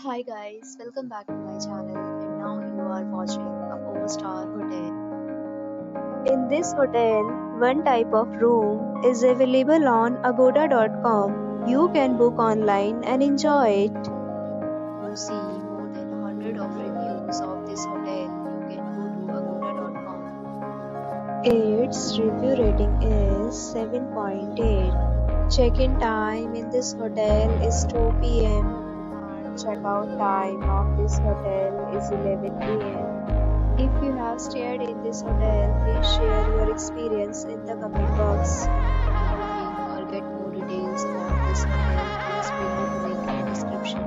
Hi guys, welcome back to my channel and now you are watching a 4-star hotel. In this hotel, one type of room is available on agoda.com. You can book online and enjoy it. To see more than 100 of reviews of this hotel, you can go to agoda.com. Its review rating is 7.8. Check-in time in this hotel is 2 p.m. Checkout time of this hotel is 11 a.m. If you have stayed in this hotel, please share your experience in the comment box. Or get more details about this hotel, please below the link in the description.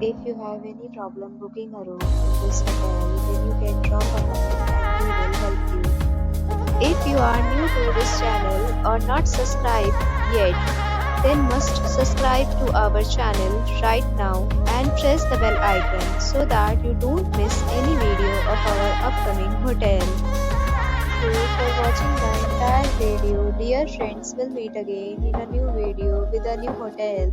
If you have any problem booking a room in this hotel, then you can drop a comment and we will help you. If you are new to this channel or not subscribed yet, then must subscribe to our channel right now and press the bell icon so that you don't miss any video of our upcoming hotel. Thank you for watching the entire video. Dear friends, we'll meet again in a new video with a new hotel.